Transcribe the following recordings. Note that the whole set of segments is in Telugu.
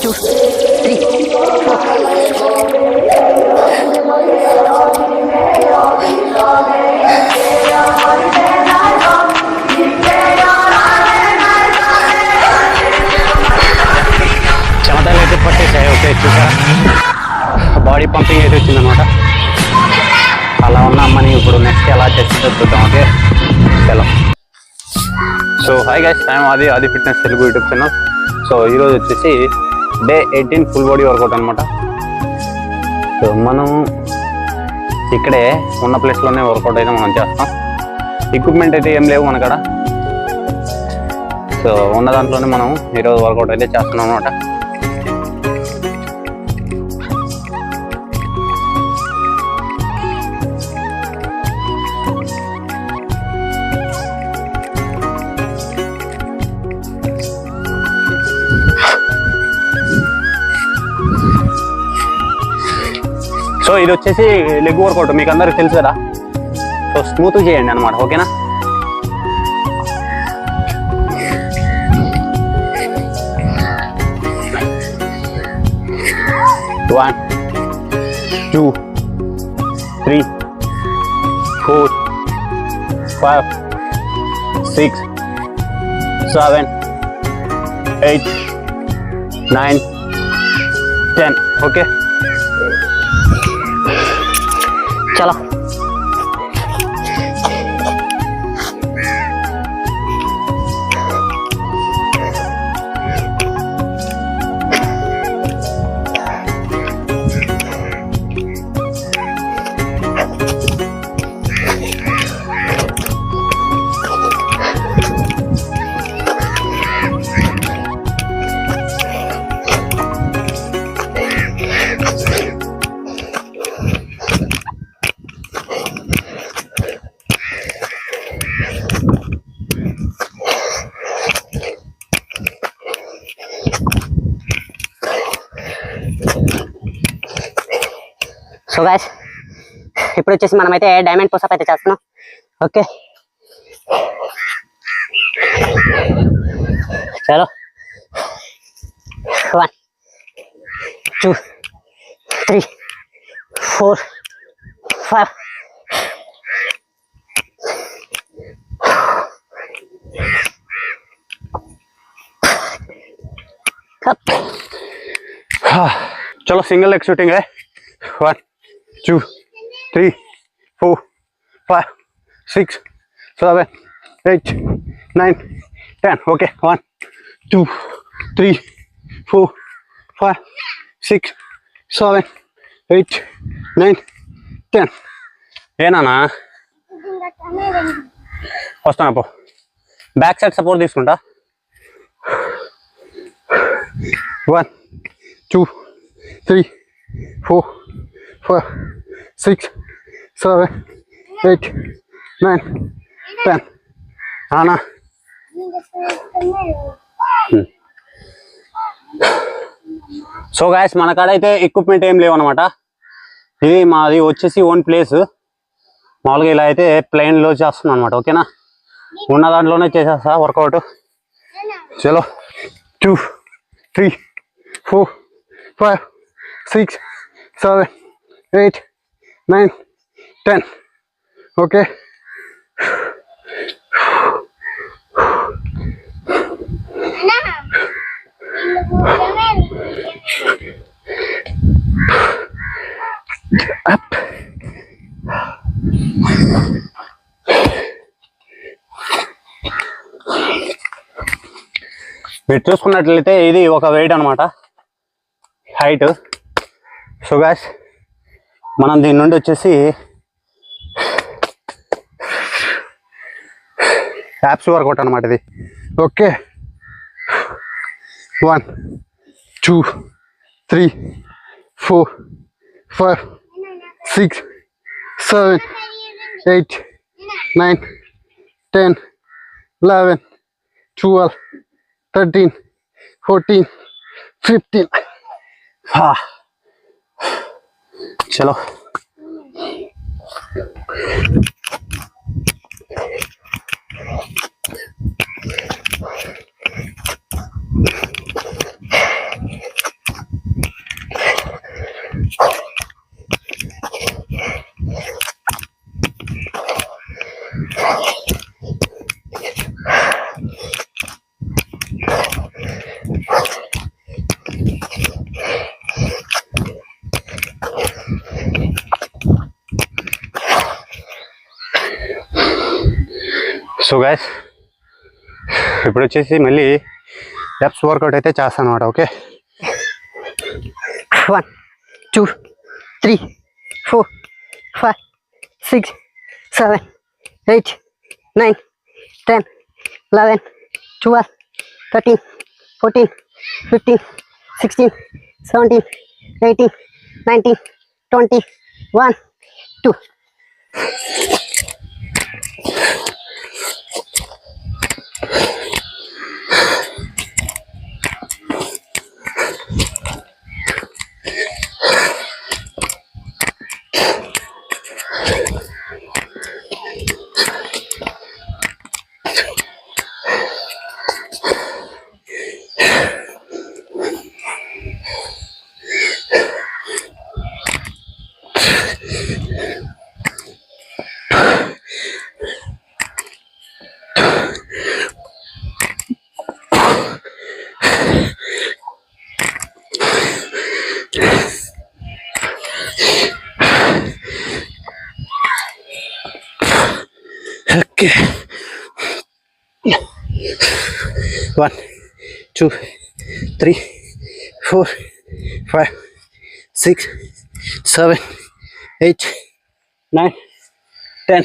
2, 3, 4. చెమటలు అయితే పట్టేసాయి. ఓకే, చూసారా బాడీ పంపింగ్ అయితే వచ్చిందనమాట. అలా ఉన్న అమ్మని ఇప్పుడు నెక్స్ట్ ఎలా చేస్తుందో చూద్దాం. ఓకే, చలో. సో హాయ్ గైస్, ఐఎమ్ ఆది fitness Telugu YouTube channel. So ఈరోజు వచ్చేసి డే 18 ఫుల్ బాడీ వర్కౌట్ అనమాట. సో మనం ఇక్కడే ఉన్న ప్లేస్లోనే వర్కౌట్ అయితే మనం చేస్తాం. ఎక్విప్మెంట్ అయితే ఏం లేవు మన కాడ. సో ఉన్న దాంట్లోనే మనం ఈరోజు వర్కౌట్ అయితే చేస్తున్నాం అనమాట. సో ఇది వచ్చేసి లెగ్ వర్కౌట్, మీకు అందరికి తెలుసు కదా. సో స్మూత్గా చేయండి అనమాట, ఓకేనా. One, 2, 3, 4, 5, 6, 7, 8, 9, 10. ఓకే, चलो. సో గైస్, ఇప్పుడు వచ్చేసి మనమైతే డైమండ్ పుషప్ అయితే చేస్తున్నాం. ఓకే, చలో. 1, 2, 3, 4, 5. चलो, सिंगल लेग शूटिंग है. 1, 2, 3, 4, 5, 6, 7, 8, 9, 10. ఓకే, 1, 2, 3, 4, 5, 6, 7, 8, 9, 10. ఏనా వస్తాను పో. బ్యాక్ సైడ్ సపోర్ట్ తీసుకుంటా. 1, 2, 3, 4, 5, 6, 7, 8, 9, 10. ఆనా సో గాయస్, మన కాడ అయితే ఎక్విప్మెంట్ ఏం లేవన్నమాట. ఇది మాది వచ్చేసి ఓన్ ప్లేస్. మామూలుగా ఇలా అయితే ప్లెయిన్లో చేస్తున్నాం అనమాట, ఓకేనా. ఉన్న దాంట్లోనే చేసేస్తా వర్కౌట్. చలో, 2, 3, 4, 5, 6, 7, 8, 9, 10. Okay, up. మీరు చూసుకున్నట్లయితే ఇది ఒక వెయిట్ అనమాట, హైట్. సో గాయ్స్, మనం దీని నుండి వచ్చేసి యాప్స్ వర్కౌట్ అనమాట ఇది. ఓకే, 1, 2, 3, 4, 5, 6, 7, 8, 9, 10, 11, 12, 13, 14, 15. चलो, సో గైస్ ఇప్పుడు వచ్చేసి మళ్ళీ ఎప్స్ వర్కౌట్ అయితే చేస్తాను అనమాట. Okay 1 2 3 4 5 6 7 8 9 10 11 12 13 14 15 16 17 18 19 20 1 2. Okay. 1 2 3 4 5 6 7 8 9 10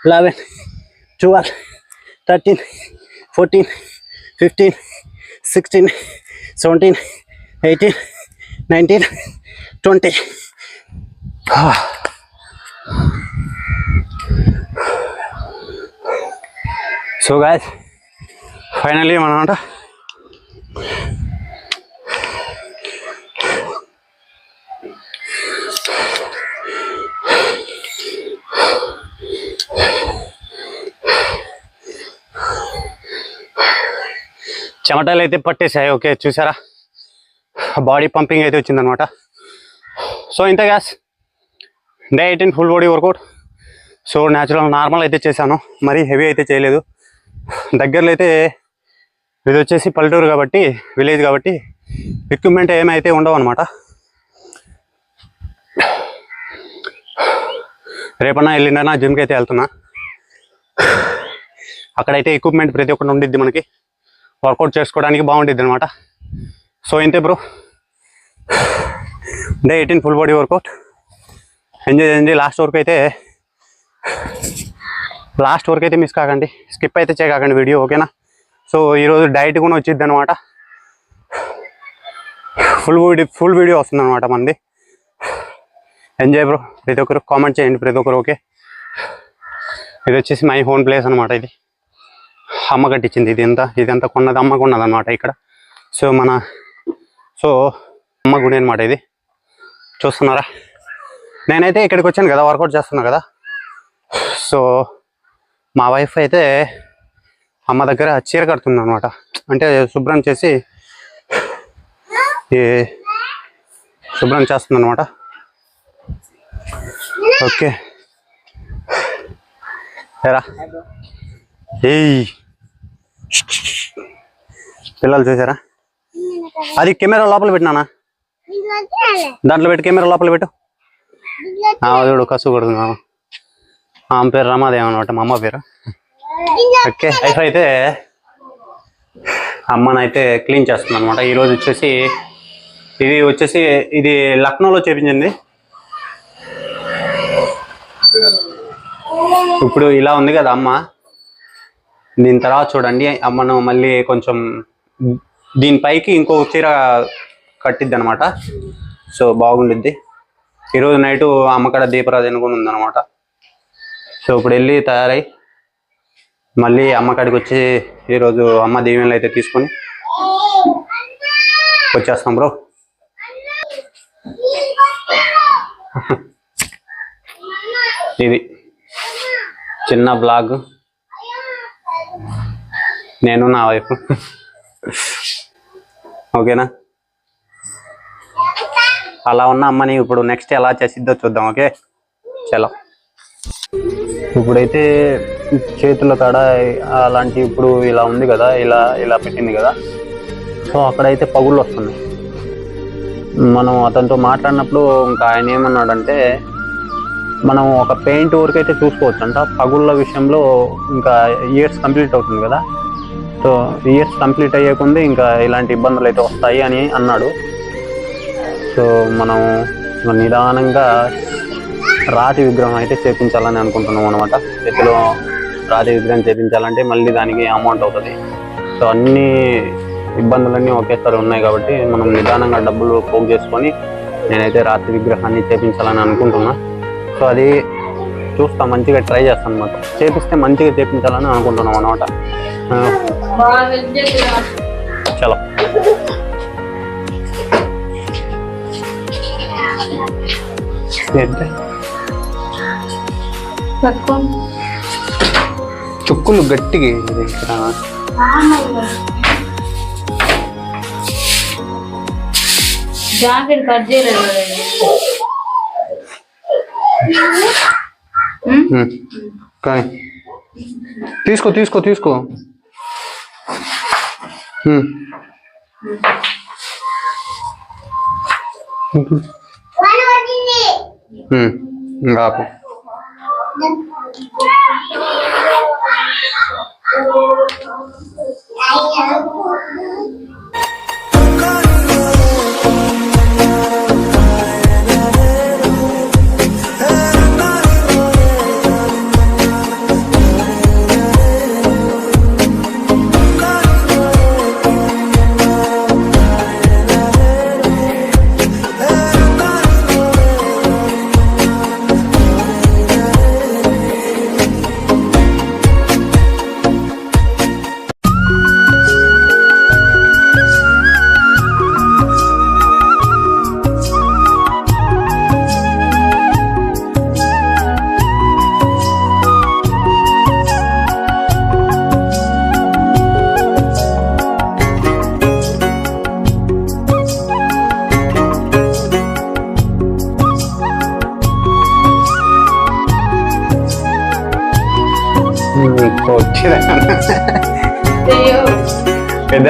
11 12 13 14 15 16 17 18 19 20. So guys finally మనమాట చెమటలు అయితే పట్టేసాయి. ఓకే చూసారా, బాడీ పంపింగ్ అయితే వచ్చిందనమాట. సో ఇంత gas day 18 full body work out. So natural normal అయితే చేశాను, మరీ హెవీ అయితే చేయలేదు. దగ్గరలో అయితే ఇది వచ్చేసి పల్లెటూరు కాబట్టి, విలేజ్ కాబట్టి ఎక్విప్మెంట్ ఏమైతే ఉండవు అనమాట. రేపన్నా వెళ్ళిండన్నా జిమ్కి అయితే వెళ్తున్నా. అక్కడైతే ఎక్విప్మెంట్ ప్రతి ఒక్కటి ఉండిద్ది, మనకి వర్కౌట్ చేసుకోవడానికి బాగుండిద్ది అనమాట. సో ఇంతే bro, day 18 full body work out. Enjoy చేయండి. లాస్ట్ వరకు అయితే మిస్ కాకండి, స్కిప్ అయితే చేయకండి వీడియో. ఓకేనా? సో ఈరోజు డైట్ కూడా వచ్చిద్ది అనమాట. ఫుల్ వీడియో వస్తుంది అనమాట మనది. Enjoy bro. ప్రతి ఒక్కరు కామెంట్ చేయండి ప్రతి ఒక్కరు. ఓకే, ఇది వచ్చేసి మై హోమ్ ప్లేస్ అనమాట. ఇది అమ్మ కట్టించింది. ఇదంతా కొన్నది అమ్మ కొన్నది అనమాట ఇక్కడ. సో అమ్మ గుడి అనమాట ఇది. చూస్తున్నారా, నేనైతే ఇక్కడికి వచ్చాను కదా, వర్కౌట్ చేస్తున్నా కదా. సో మా వైఫ్ అయితే అమ్మ దగ్గర చీర కడుతుంది అనమాట. అంటే శుభ్రం చేసి శుభ్రం చేస్తుంది అనమాట. ఓకే ఎరా ఏయ్ పిల్లలు చూసారా? అది కెమెరా లోపల పెట్టినానా? దాంట్లో పెట్టి కెమెరా లోపల పెట్టు. చూడు కసు కొడుతున్నాను. ఆమె పేరు రమాదేవి అనమాట, మా అమ్మ పేరు. ఓకే, వైఫ్ అయితే అమ్మనైతే క్లీన్ చేస్తుంది అనమాట. ఈరోజు వచ్చేసి ఇది లక్నోలో చేపించింది. ఇప్పుడు ఇలా ఉంది కదా అమ్మ. దీని తర్వాత చూడండి, అమ్మను మళ్ళీ కొంచెం దీనిపైకి ఇంకొక చీర కట్టిద్ది అనమాట. సో బాగుండిద్ది. ఈరోజు నైటు అమ్మకాడ దీపరాజు కూడా ఉందన్నమాట. సో ఇప్పుడు వెళ్ళి తయారై మళ్ళీ అమ్మకాడికి వచ్చి ఈరోజు అమ్మ దీవెనలు అయితే తీసుకొని వచ్చేస్తాం బ్రో. ఇది చిన్న బ్లాగ్, నేను నా వైఫ్. ఓకేనా? అలా ఉన్న అమ్మని ఇప్పుడు నెక్స్ట్ ఎలా చేసిద్దో చూద్దాం. ఓకే చలో. ఇప్పుడైతే చేతుల కాడ అలాంటి ఇప్పుడు ఇలా ఉంది కదా, ఇలా పెట్టింది కదా. సో అక్కడైతే పగుళ్ళు వస్తున్నాయి. మనం అతనితో మాట్లాడినప్పుడు ఇంకా ఆయన ఏమన్నాడంటే మనం ఒక పెయింట్ వర్క్ అయితే చూసుకోవచ్చు అంట. పగుళ్ళ విషయంలో ఇంకా ఇయర్స్ కంప్లీట్ అవుతుంది కదా, సో ఇయర్స్ కంప్లీట్ అయ్యేకుంది ఇంకా ఇలాంటి ఇబ్బందులు అయితే వస్తాయి అని అన్నాడు. సో మనం నిదానంగా రాతి విగ్రహం అయితే చేపించాలని అనుకుంటున్నాం అనమాట. చేతిలో రాతి విగ్రహం చేపించాలంటే మళ్ళీ దానికి అమౌంట్ అవుతుంది. సో అన్ని ఇబ్బందులన్నీ ఒకేసారి ఉన్నాయి కాబట్టి మనం నిదానంగా డబ్బులు పోగు చేసుకొని నేనైతే రాతి విగ్రహాన్ని చేపించాలని అనుకుంటున్నా. సో అది చూస్తా, మంచిగా ట్రై చేస్తాను అనమాట. చేపిస్తే మంచిగా చేపించాలని అనుకుంటున్నాం అనమాట. చలో చుక్కులు గట్టిగా జాకెట్ కట్ చేయలేదు. కానీ తీసుకో తీసుకో తీసుకో. ఆపు. పెద్ద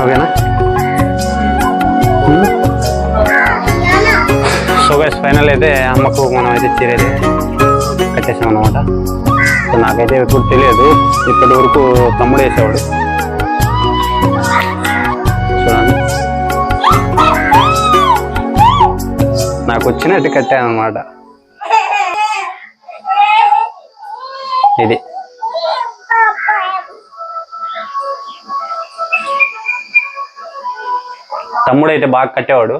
ఓకేనా? సో గైస్ ఫైనల్ అయితే అమ్మకు మనం అయితే చీర అయితే కట్టేసాం అనమాట. సో నాకైతే ఎప్పుడు తెలియదు, ఇప్పటి వరకు తమ్ముడు వేసేవాడు. చూడండి నాకు వచ్చినట్టు కట్టాను అనమాట. ఇది తమ్ముడు అయితే బాగా కట్టేవాడు.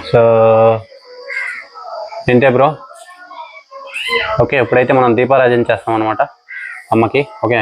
సో ఏంటే బ్రో, ఓకే ఇప్పుడైతే మనం దీపారాజన చేస్తాం అనమాట అమ్మకి. ఓకే